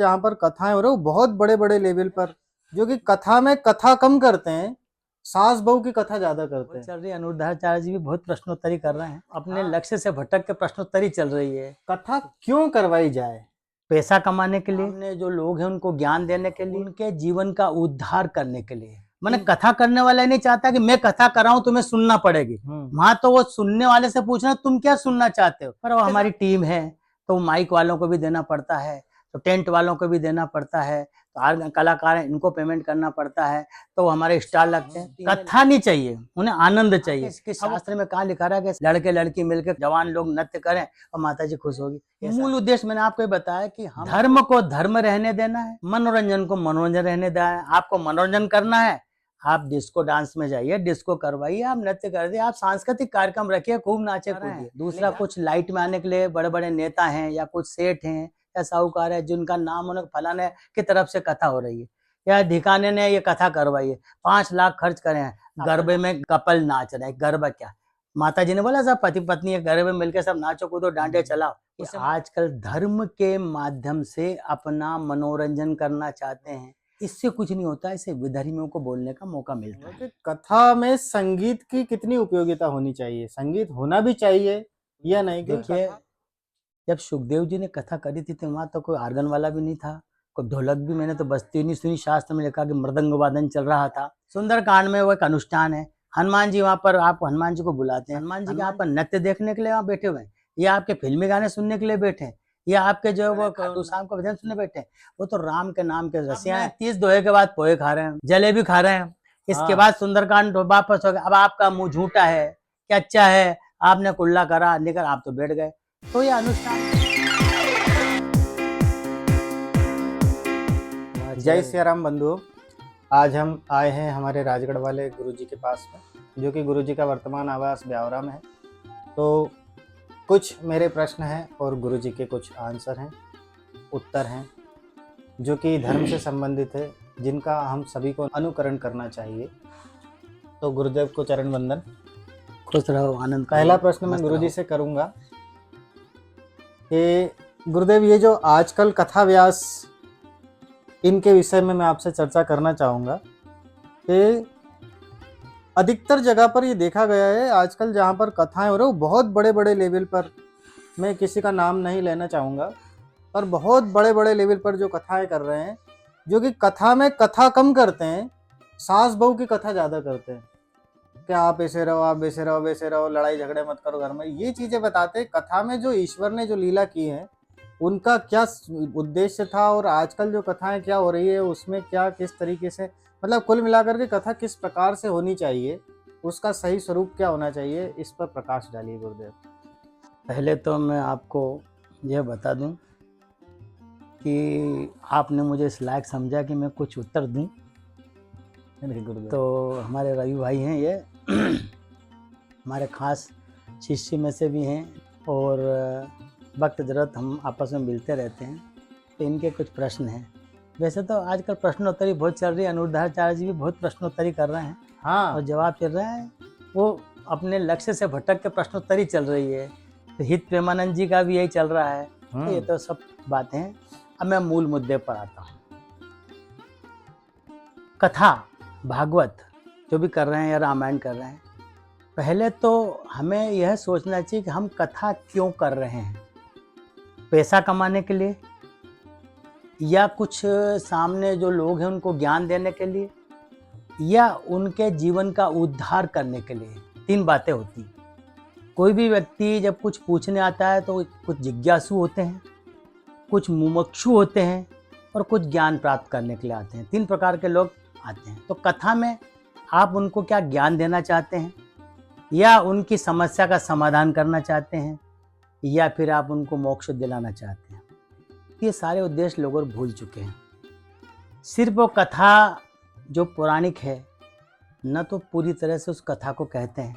जहाँ पर कथाएं हो रही है वो बहुत बड़े बड़े लेवल पर, जो कि कथा में कथा कम करते हैं, सास बहू की कथा ज्यादा करते हैं। चल रही है, अनुरुद्धाचार्य जी भी बहुत प्रश्नोत्तरी कर रहे हैं, अपने लक्ष्य से भटक के प्रश्नोत्तरी चल रही है। कथा क्यों करवाई जाए? पैसा कमाने के लिए, हमने जो लोग हैं उनको ज्ञान देने के लिए, उनके जीवन का उद्धार करने के लिए। मैंने कथा करने वाला नहीं चाहता कि मैं कथा कराऊं तुम्हें सुनना पड़ेगी, वहां तो वो सुनने वाले से पूछना तुम क्या सुनना चाहते हो। पर वो हमारी टीम है तो माइक वालों को भी देना पड़ता है, तो टेंट वालों को भी देना पड़ता है, तो कलाकार है इनको पेमेंट करना पड़ता है, तो हमारे स्टार लगते हैं। कथा नहीं चाहिए, उन्हें आनंद चाहिए। इसके शास्त्र में कहा लिखा रहा है कि लड़के लड़की मिलकर जवान लोग नृत्य करें और माता जी खुश होगी। मूल उद्देश्य मैंने आपको बताया कि हम धर्म को धर्म रहने देना है, मनोरंजन को मनोरंजन रहने देना है। आपको मनोरंजन करना है, आप डिस्को डांस में जाइए, डिस्को करवाइए, आप नृत्य कर दिए, आप सांस्कृतिक कार्यक्रम रखिए, खूब नाचे कूदिए। दूसरा, कुछ लाइट में आने के लिए बड़े बड़े नेता हैं या कुछ सेठ हैं या साहूकार है जिनका नाम उन्हें फलाने की तरफ से कथा हो रही है या ढिकाने ने ये कथा करवाई है, 5 लाख खर्च करे हैं, गरबे में कपल नाच रहे हैं। गरबा क्या, माता जी ने बोला सब पति पत्नी गरबे मिलकर सब नाचो कूदो डांडे चलाओ। आजकल धर्म के माध्यम से अपना मनोरंजन करना चाहते हैं, इससे कुछ नहीं होता, इसे विधर्मियों को बोलने का मौका मिलता है। कथा में संगीत की कितनी उपयोगिता होनी चाहिए? संगीत होना भी चाहिए या नहीं? देखिए, जब सुखदेव जी ने कथा करी थी तो वहां तो कोई आर्गन वाला भी नहीं था, कोई ढोलक भी मैंने तो बजती नहीं सुनी। शास्त्र में लिखा कि मृदंग वादन चल रहा था। सुंदरकांड में वो एक अनुष्ठान है, हनुमान जी वहां पर, आप हनुमान जी को बुलाते हैं, हनुमान जी के यहाँ पर नृत्य देखने के लिए वहां बैठे हुए हैं, या आपके फिल्मी गाने सुनने के लिए बैठे हैं, या आपके जो वो खाटू श्याम को भजन सुनने बैठे हैं। वो तो राम के नाम के रसिया हैं। 30 दोहे के बाद पोहे खा रहे हैं, जलेबी खा रहे हैं। इसके बाद सुंदरकांड वापस हो गया। अब आपका मुंह झूठा है क्या अच्छा है, आपने कुल्ला करा लेकर आप तो बैठ गए। तो ये अनुष्ठान। जय सिया राम बंधुओं, आज हम आए हैं हमारे राजगढ़ वाले गुरुजी के पास में, जो कि गुरुजी का वर्तमान आवास ब्यावरा में है। तो कुछ मेरे प्रश्न हैं और गुरुजी के कुछ आंसर हैं, उत्तर हैं, जो कि धर्म से संबंधित है, जिनका हम सभी को अनुकरण करना चाहिए। तो गुरुदेव को चरण वंदन। खुश रहो, आनंद। पहला प्रश्न मैं गुरुजी से करूंगा कि गुरुदेव, ये जो आजकल कथा व्यास, इनके विषय में मैं आपसे चर्चा करना चाहूँगा कि अधिकतर जगह पर ये देखा गया है आजकल जहाँ पर कथाएं हो रही है वो बहुत बड़े बड़े लेवल पर, मैं किसी का नाम नहीं लेना चाहूँगा, पर बहुत बड़े बड़े लेवल पर जो कथाएं कर रहे हैं, जो कि कथा में कथा कम करते हैं, सास बहू की कथा ज़्यादा करते हैं कि आप ऐसे रहो, आप वैसे रहो, वैसे रहो, लड़ाई झगड़े मत करो घर में। ये चीज़ें बताते हैं कथा में जो ईश्वर ने जो लीला की है उनका क्या उद्देश्य था, और आजकल जो कथाएं क्या हो रही है उसमें क्या किस तरीके से, मतलब कुल मिलाकर के कथा किस प्रकार से होनी चाहिए, उसका सही स्वरूप क्या होना चाहिए, इस पर प्रकाश डालिए गुरुदेव। पहले तो मैं आपको यह बता दूं कि आपने मुझे इस लायक समझा कि मैं कुछ उत्तर दूं। तो हमारे रवि भाई हैं ये हमारे खास शिष्य में से भी हैं, और वक्त ज़रूरत हम आपस में मिलते रहते हैं। तो इनके कुछ प्रश्न हैं। वैसे तो आजकल प्रश्नोत्तरी बहुत चल रही है, अनुरुद्धाचार्य जी भी बहुत प्रश्नोत्तरी कर रहे हैं। हाँ, और जवाब चल रहा है, वो अपने लक्ष्य से भटक के प्रश्नोत्तरी चल रही है। तो हित प्रेमानंद जी का भी यही चल रहा है। तो ये तो सब बातें हैं। अब मैं मूल मुद्दे पर आता हूँ। कथा भागवत जो भी कर रहे हैं या रामायण कर रहे हैं, पहले तो हमें यह सोचना चाहिए कि हम कथा क्यों कर रहे हैं। पैसा कमाने के लिए, या कुछ सामने जो लोग हैं उनको ज्ञान देने के लिए, या उनके जीवन का उद्धार करने के लिए। 3 बातें होती हैं। कोई भी व्यक्ति जब कुछ पूछने आता है तो कुछ जिज्ञासु होते हैं, कुछ मुमुक्षु होते हैं, और कुछ ज्ञान प्राप्त करने के लिए आते हैं। 3 प्रकार के लोग आते हैं। तो कथा में आप उनको क्या ज्ञान देना चाहते हैं, या उनकी समस्या का समाधान करना चाहते हैं, या फिर आप उनको मोक्ष दिलाना चाहते हैं। ये सारे उद्देश्य लोग भूल चुके हैं। सिर्फ वो कथा जो पौराणिक है न, तो पूरी तरह से उस कथा को कहते हैं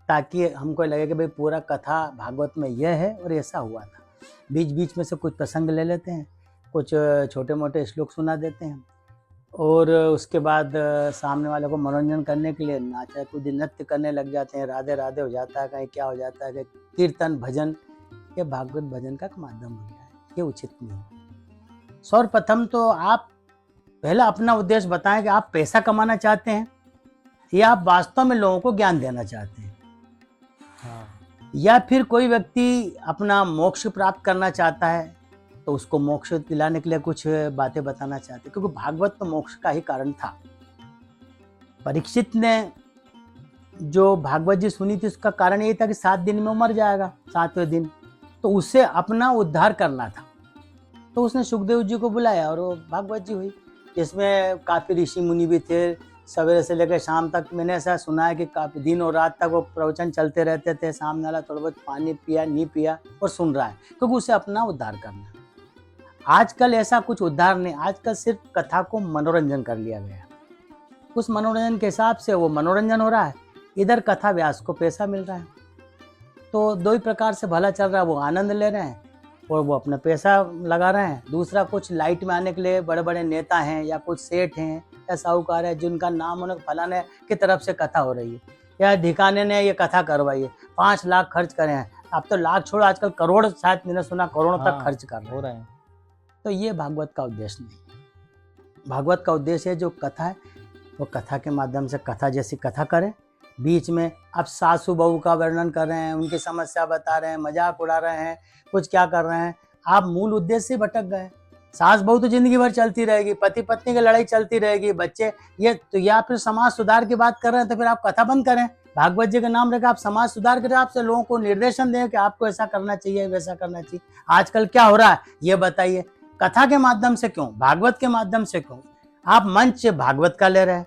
ताकि हमको लगे कि भाई पूरा कथा भागवत में यह है और ऐसा हुआ था। बीच बीच में से कुछ प्रसंग ले लेते हैं, कुछ छोटे मोटे श्लोक सुना देते हैं, और उसके बाद सामने वाले को मनोरंजन करने के लिए नाचा कूदी नृत्य करने लग जाते हैं। राधे राधे हो जाता है, कहीं क्या हो जाता है कि कीर्तन भजन, ये भागवत भजन का माध्यम हो गया है। ये उचित नहीं है। सर्वप्रथम तो आप पहला अपना उद्देश्य बताएं कि आप पैसा कमाना चाहते हैं या आप वास्तव में लोगों को ज्ञान देना चाहते हैं, या फिर कोई व्यक्ति अपना मोक्ष प्राप्त करना चाहता है तो उसको मोक्ष दिलाने के लिए कुछ बातें बताना चाहते हैं, क्योंकि भागवत तो मोक्ष का ही कारण था। परीक्षित ने जो भागवत जी सुनी थी उसका कारण यही था कि 7 दिन में वो मर जाएगा, 7वें दिन, तो उसे अपना उद्धार करना था। तो उसने सुखदेव जी को बुलाया और वो भागवत जी हुई, जिसमें काफ़ी ऋषि मुनि भी थे। सवेरे से लेकर शाम तक मैंने ऐसा सुना है कि काफ़ी दिन और रात तक वो प्रवचन चलते रहते थे। सामने वाला थोड़ा बहुत पानी पिया नहीं पिया और सुन रहा है, क्योंकि उसे अपना उद्धार करना है। आजकल ऐसा कुछ उद्धार नहीं, आजकल सिर्फ कथा को मनोरंजन कर लिया गया। उस मनोरंजन के हिसाब से वो मनोरंजन हो रहा है, इधर कथा व्यास को पैसा मिल रहा है। तो दो ही प्रकार से भला चल रहा है, वो आनंद ले रहे हैं और वो अपना पैसा लगा रहे हैं। दूसरा, कुछ लाइट में आने के लिए बड़े बड़े नेता हैं या कुछ सेठ हैं या साहूकार है जिनका नाम उन्हें फलाने की तरफ से कथा हो रही है, या ढिकाने ने ये कथा करवाई है, 5 लाख खर्च करे हैं। अब तो लाख छोड़ो, आजकल करोड़, शायद मैंने सुना करोड़ों तक खर्च कर रहे हैं। तो ये भागवत का उद्देश्य नहीं है। भागवत का उद्देश्य है जो कथा है वो कथा के माध्यम से कथा जैसी कथा करें। बीच में आप सासू बहू का वर्णन कर रहे हैं, उनकी समस्या बता रहे हैं, मजाक उड़ा रहे हैं, कुछ क्या कर रहे हैं, आप मूल उद्देश्य से भटक गए। सास बहू तो जिंदगी भर चलती रहेगी, पति पत्नी की लड़ाई चलती रहेगी, बच्चे ये तो, या फिर समाज सुधार की बात कर रहे हैं तो फिर आप कथा बंद करें। भागवत जी का नाम रखा, आप समाज सुधार करें, आपसे लोगों को निर्देशन दें कि आपको ऐसा करना चाहिए, वैसा करना चाहिए। आजकल क्या हो रहा है ये बताइए, कथा के माध्यम से क्यों, भागवत के माध्यम से क्यों आप मंच भागवत का ले रहे हैं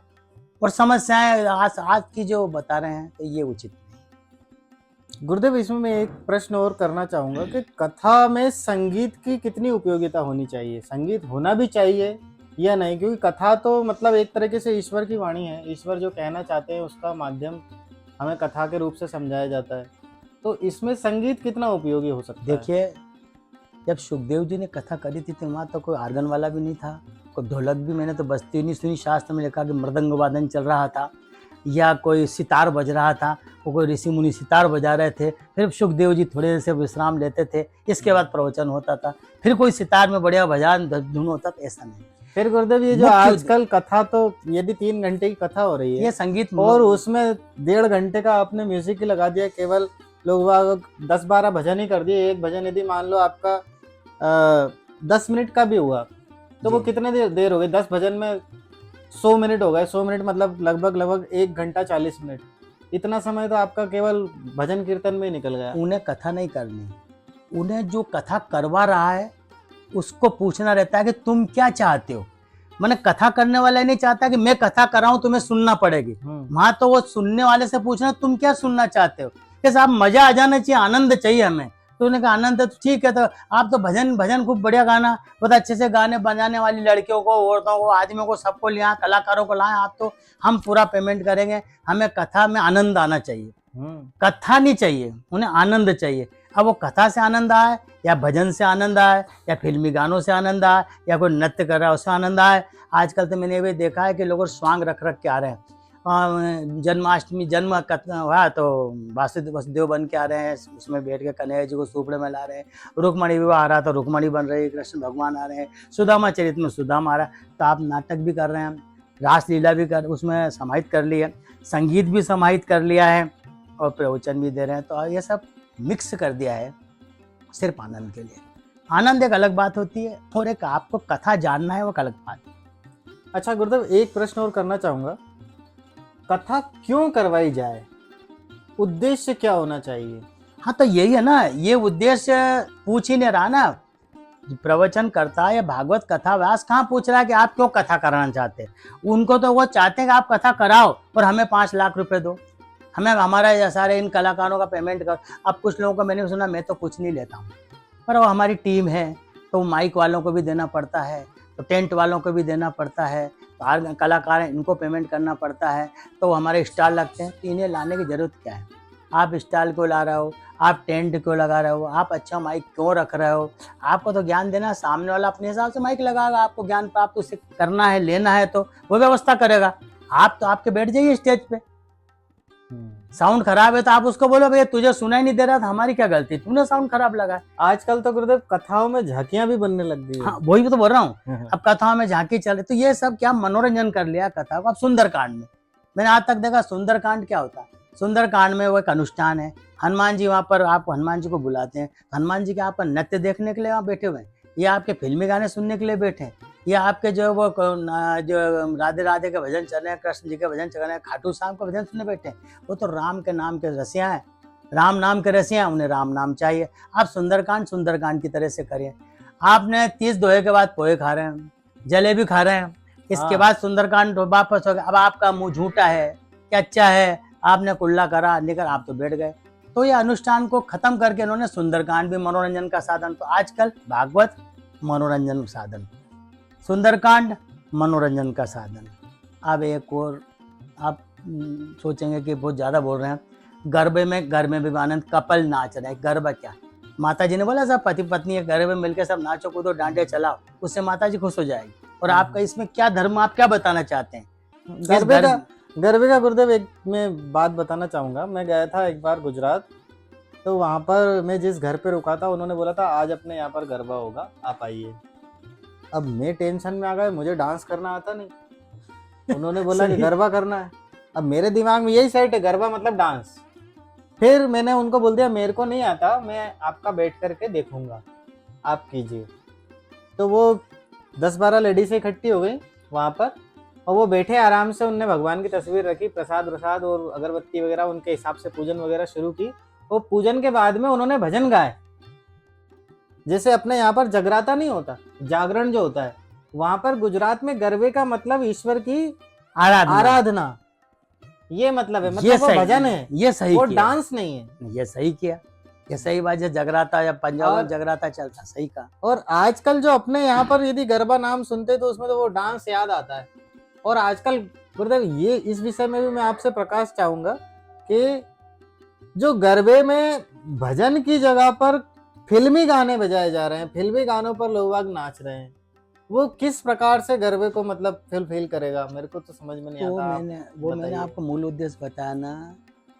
और समस्याएं आज की जो बता रहे हैं, तो ये उचित नहीं। गुरुदेव, इसमें मैं एक प्रश्न और करना चाहूँगा कि कथा में संगीत की कितनी उपयोगिता होनी चाहिए, संगीत होना भी चाहिए या नहीं? क्योंकि कथा तो मतलब एक तरीके से ईश्वर की वाणी है, ईश्वर जो कहना चाहते हैं उसका माध्यम हमें कथा के रूप से समझाया जाता है, तो इसमें संगीत कितना उपयोगी हो सकता है? देखिए, जब सुखदेव जी ने कथा करी थी तो वहाँ तो कोई आर्गन वाला भी नहीं था, कोई ढोलक भी मैंने तो बजती नहीं सुनी। शास्त्र में लिखा कि मृदंग वादन चल रहा था या कोई सितार बज रहा था, वो कोई ऋषि मुनि सितार बजा रहे थे, फिर सुखदेव जी थोड़े देर से विश्राम लेते थे, इसके बाद प्रवचन होता था, फिर कोई सितार में बढ़िया भजन धुन होता था, ऐसा नहीं। फिर गुरुदेव, ये जो आजकल कथा तो यदि 3 घंटे की कथा हो रही है, ये संगीत और उसमें 1.5 घंटे का आपने म्यूजिक ही लगा दिया, केवल लोग 10-12 भजन ही कर दिए। एक भजन यदि मान लो आपका 10 मिनट का भी हुआ तो वो कितने देर हो गई? 10 भजन में 100 मिनट हो गए। 100 मिनट मतलब लगभग 1 घंटा 40 मिनट। इतना समय तो आपका केवल भजन कीर्तन में ही निकल गया। उन्हें कथा नहीं करनी, उन्हें जो कथा करवा रहा है उसको पूछना रहता है कि तुम क्या चाहते हो। मैंने कथा करने वाला नहीं चाहता कि मैं कथा कराऊं तुम्हें सुनना पड़ेगी, वहां तो वो सुनने वाले से पूछना तुम क्या सुनना चाहते हो। कैसे आप मजा आ जाना चाहिए, आनंद चाहिए हमें। तो उन्होंने कहा आनंद है तो ठीक है, तो आप तो भजन खूब बढ़िया गाना, बहुत अच्छे से गाने बजाने वाली लड़कियों को, औरतों को, आदमियों को, सबको लिया, कलाकारों को लाए आप, तो हम पूरा पेमेंट करेंगे। हमें कथा में आनंद आना चाहिए, कथा नहीं चाहिए, उन्हें आनंद चाहिए। अब वो कथा से आनंद आए या भजन से आनंद आए या फिल्मी गानों से आनंद आए या कोई नृत्य कर रहा है उससे आनंद आए। आजकल तो मैंने भी देखा है कि लोग स्वांग रख के आ रहे हैं। जन्माष्टमी जन्म हुआ तो वासुदेव बन के आ रहे हैं, उसमें बैठ के कन्हैया जी को सुपड़े में ला रहे हैं। रुक्मणी विवाह आ रहा तो रुक्मणी बन रही है, कृष्ण भगवान आ रहे हैं। सुदामा चरित्र में सुदामा आ रहा है। तो आप नाटक भी कर रहे हैं, रासलीला भी कर उसमें समाहित कर लिया, संगीत भी समाहित कर लिया है और प्रवचन भी दे रहे हैं। तो ये सब मिक्स कर दिया है सिर्फ आनंद के लिए। आनंद एक अलग बात होती है और एक आपको कथा जानना है वो अलग बात है। अच्छा गुरुदेव, एक प्रश्न और करना चाहूँगा, कथा क्यों करवाई जाए, उद्देश्य क्या होना चाहिए? हाँ तो यही है ना, ये उद्देश्य पूछ ही नहीं रहा ना। प्रवचन करता है भागवत कथा व्यास कहाँ पूछ रहा है कि आप क्यों कथा कराना चाहते हैं। उनको तो वो चाहते हैं कि आप कथा कराओ और हमें 5 लाख रुपए दो, हमें हमारा सारे इन कलाकारों का पेमेंट कर। अब कुछ लोगों को मैंने सुना मैं तो कुछ नहीं लेता हूँ, पर वो हमारी टीम है तो माइक वालों को भी देना पड़ता है, तो टेंट वालों को भी देना पड़ता है, तो हर कलाकार हैं इनको पेमेंट करना पड़ता है, तो हमारे स्टॉल लगते हैं। तो इन्हें लाने की ज़रूरत क्या है? आप स्टॉल क्यों ला रहे हो, आप टेंट क्यों लगा रहे हो, आप अच्छा माइक क्यों रख रहे हो? आपको तो ज्ञान देना, सामने वाला अपने हिसाब से माइक लगाएगा, आपको ज्ञान प्राप्त उससे करना है, लेना है तो वो व्यवस्था करेगा। आप तो आपके बैठ जाइए स्टेज पे, साउंड खराब है तो आप उसको बोलो भैया तुझे सुनाई नहीं दे रहा था, हमारी क्या गलती, तूने साउंड खराब लगा। आजकल तो गुरुदेव कथाओं में झांकियां भी बनने लग गई है। हाँ वही तो बोल रहा हूँ, अब कथाओं में झांकी चल रही, तो ये सब क्या मनोरंजन कर लिया कथा को। अब सुंदरकांड में मैंने आज तक देखा सुंदरकांड क्या होता है, सुंदरकांड में वो एक अनुष्ठान है, हनुमान जी वहां पर, आप हनुमान जी को बुलाते हैं, हनुमान जी के आप नृत्य देखने के लिए वहां बैठे हुए हैं, या आपके फिल्मी गाने सुनने के लिए बैठे हैं, या आपके जो वो जो राधे राधे के भजन चल रहे हैं, कृष्ण जी के भजन चल रहे हैं, खाटू श्याम का भजन सुनने बैठे हैं, वो तो राम के नाम के रसिया हैं, राम नाम के रसिया, उन्हें राम नाम चाहिए। आप सुंदरकांड सुंदरकांड की तरह से करिए। आपने 30 दोहे के बाद पोहे खा रहे हैं, जलेबी खा रहे हैं, इसके हाँ। बाद सुंदरकांड वापस हो गया, अब आपका मुंह झूठा है क्या अच्छा है, आपने कुल्ला करा लेकर आप तो बैठ गए। तो ये अनुष्ठान को खत्म करके इन्होंने सुंदरकांड भी मनोरंजन का साधन, तो आजकल भागवत मनोरंजन साधन, सुंदरकांड मनोरंजन का साधन। अब एक और आप सोचेंगे कि बहुत ज्यादा बोल रहे हैं, गरबे में भी आनंद, कपल नाच रहे हैं, गरबा क्या, माता जी ने बोला सब पति पत्नी गरबे में मिलकर सब नाचो कूदो डांडे चलाओ, उससे माता जी खुश हो जाएगी। और आपका इसमें क्या धर्म, आप क्या बताना चाहते हैं? गरबे का गुरुदेव एक मैं बात बताना चाहूंगा। मैं गया था एक बार गुजरात, तो वहां पर मैं जिस घर पे रुका था उन्होंने बोला था आज अपने यहाँ पर गरबा होगा, आप आइए। अब मैं टेंशन में आ गया, मुझे डांस करना आता नहीं, उन्होंने बोला कि गरबा करना है। अब मेरे दिमाग में यही सेट है, गरबा मतलब डांस। फिर मैंने उनको बोल दिया मेरे को नहीं आता, मैं आपका बैठ करके देखूंगा, आप कीजिए। तो वो 10-12 लेडीज इकट्ठी हो गई वहां पर, और वो बैठे आराम से, उनने भगवान की तस्वीर रखी, प्रसाद प्रसाद और अगरबत्ती वगैरह उनके हिसाब से पूजन वगैरह शुरू की। वो पूजन के बाद में उन्होंने भजन गाए, जैसे अपने यहाँ पर जगराता नहीं होता, जागरण जो होता है, वहां पर गुजरात में गरबे का मतलब ईश्वर की आराधना, ये मतलब है, मतलब वो भजन है, ये सही, वो डांस नहीं है। ये सही किया, ये सही बात है, जगराता या पंजाब में जगराता चलता, सही कहा। और आजकल जो अपने यहाँ पर यदि गरबा नाम सुनते तो उसमें तो वो डांस याद आता है। और आजकल गुरुदेव ये इस विषय में भी मैं आपसे प्रकाश चाहूंगा कि जो गरबे में भजन की जगह पर फिल्मी गाने बजाए जा रहे हैं, फिल्मी गानों पर लोग नाच रहे हैं, वो किस प्रकार से गरबे को मतलब फील करेगा, मेरे को तो समझ में नहीं आता। मैंने आपको मूल उद्देश्य बताया ना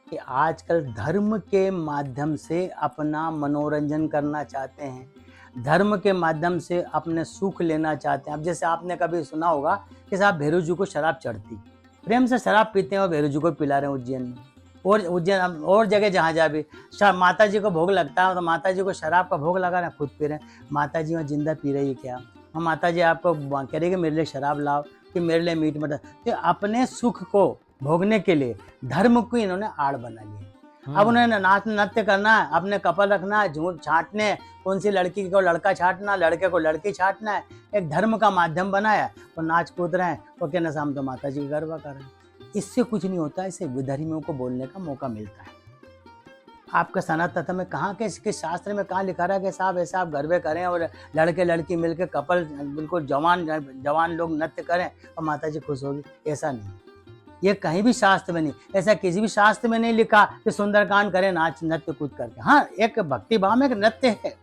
कि आजकल धर्म के माध्यम से अपना मनोरंजन करना चाहते हैं, धर्म के माध्यम से अपने सुख लेना चाहते हैं। अब जैसे आपने कभी सुना होगा कि साहब भैरू जी को शराब चढ़ती, प्रेम से शराब पीते हैं और भैरू जी को पिला रहे हैं उज्जैन में, और उज्जैन और जगह जहाँ जहाँ भी माता जी को भोग लगता है तो माता जी को शराब का भोग लगा रहे हैं, खुद पी रहे हैं। माता जी वहाँ जिंदा पी रही है क्या? और माता जी आपको कह रही है कि मेरे लिए शराब लाओ, कि मेरे लिए मीट मटन, तो अपने सुख को भोगने के लिए धर्म को इन्होंने आड़ बना लिया। अब उन्हें नाच नृत्य करना है, अपने कपल रखना है, झूठ छाटने, कौन सी लड़की को लड़का छाटना, लड़के को लड़की छाटना है, एक धर्म का माध्यम बनाया और नाच कूद रहे हैं, और कहना हम तो माता जी का गरबा कर रहे हैं। इससे कुछ नहीं होता, इससे विधर्मियों को बोलने का मौका मिलता है। आपका सनातन धर्म में कहाँ के शास्त्र में कहाँ लिखा रहा है कि साहब ऐसा आप गरबे करें और लड़के लड़की मिलकर कपल बिल्कुल जवान लोग नृत्य करें और माता जी खुश होगी? ऐसा नहीं, ये कहीं भी शास्त्र में नहीं, ऐसा किसी भी शास्त्र में नहीं लिखा कि सुंदरकांड करें नाच नृत्य कूद करके। हाँ, एक भक्ति भाव में एक नृत्य है,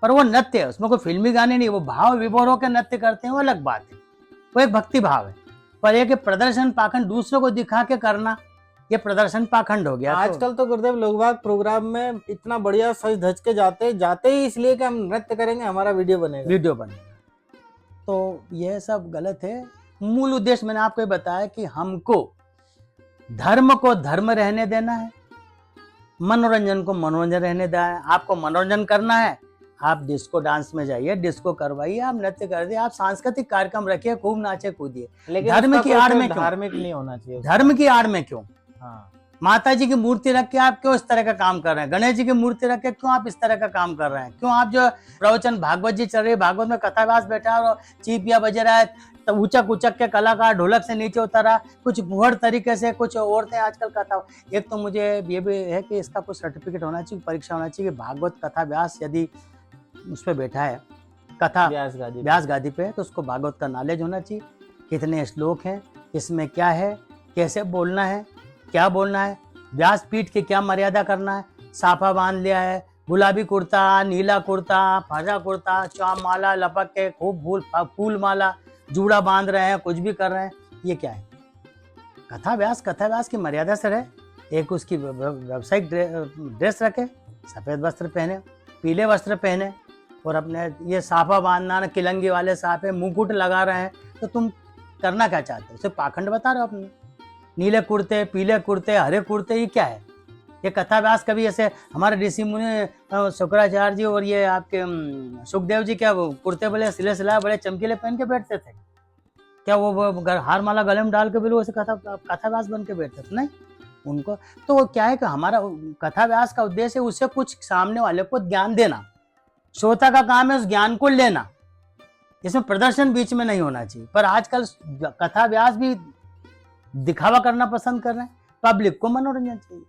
पर वो नृत्य है, उसमें कोई फिल्मी गाने नहीं, वो भाव विभोर होकर नृत्य करते हैं, वो अलग बात है, वो एक भक्ति भाव है। पर एक प्रदर्शन पाखंड दूसरों को दिखा के करना, ये प्रदर्शन पाखंड हो गया। आजकल तो गुरुदेव लोग बाग प्रोग्राम में इतना बढ़िया सज धज के जाते ही इसलिए कि हम नृत्य करेंगे, हमारा वीडियो बनेगा। तो यह सब गलत है। मूल उद्देश्य मैंने आपको बताया कि हमको धर्म को धर्म रहने देना है, मनोरंजन को मनोरंजन रहने देना है। आपको मनोरंजन करना है, आप डिस्को डांस में जाइए, डिस्को करवाइए, आप नृत्य कर दिए, आप सांस्कृतिक कार्यक्रम रखिए, खूब नाचे कूदिए, लेकिन धर्म की आड़ में धार्मिक नहीं होना चाहिए। धर्म की आड़ में क्यों? हाँ, माता जी की मूर्ति रख के आप क्यों इस तरह का काम कर रहे हैं? गणेश जी की मूर्ति रख के क्यों आप इस तरह का काम कर रहे हैं? क्यों आप जो प्रवचन भागवत जी चल रही है, भागवत में कथाव्यास बैठा और चीपिया बज रहा है, तो उचक उचक के कलाकार ढोलक से नीचे उतरा, कुछ फुहड़ तरीके से, कुछ औरतें आजकल कथा। एक तो मुझे ये भी है कि इसका कुछ सर्टिफिकेट होना चाहिए, परीक्षा होना चाहिए कि भागवत कथा व्यास यदि उस पर बैठा है, कथा व्यास गादी पे, तो उसको भागवत का नॉलेज होना चाहिए, कितने श्लोक हैं, इसमें क्या है, कैसे बोलना है, क्या बोलना है, व्यास पीठ की क्या मर्यादा करना है, साफा बांध लिया है, गुलाबी कुर्ता, नीला कुर्ता, फजा कुर्ता, चाम माला लपक के खूब फूल माला, जूड़ा बांध रहे हैं, कुछ भी कर रहे हैं, ये क्या है? कथा व्यास की मर्यादा से रहे। एक उसकी व्यावसायिक ड्रेस रखे, सफेद वस्त्र पहने, पीले वस्त्र पहने, और अपने ये साफा बांधना ना, किलंगी वाले साफे, मुकुट लगा रहे हैं, तो तुम करना क्या चाहते हो? सिर्फ पाखंड बता रहे हो अपने। नीले कुर्ते, पीले कुर्ते, हरे कुर्ते, ये क्या है? ये कथा व्यास कभी ऐसे हमारे ऋषि मुनि शुक्राचार्य जी और ये आपके सुखदेव जी क्या वो कुर्ते बड़े सिले सिलाए बड़े चमकीले पहन के बैठते थे क्या? वो हार माला गले में डाल के बिल्कुल ऐसे कथा व्यास बन के बैठते थे? नहीं। उनको तो वो क्या है कि हमारा कथा व्यास का उद्देश्य है उससे कुछ सामने वाले को ज्ञान देना। श्रोता का काम है उस ज्ञान को लेना, इसमें प्रदर्शन बीच में नहीं होना चाहिए। पर आजकल कथा व्यास भी दिखावा करना पसंद कर रहे हैं, पब्लिक को मनोरंजन चाहिए।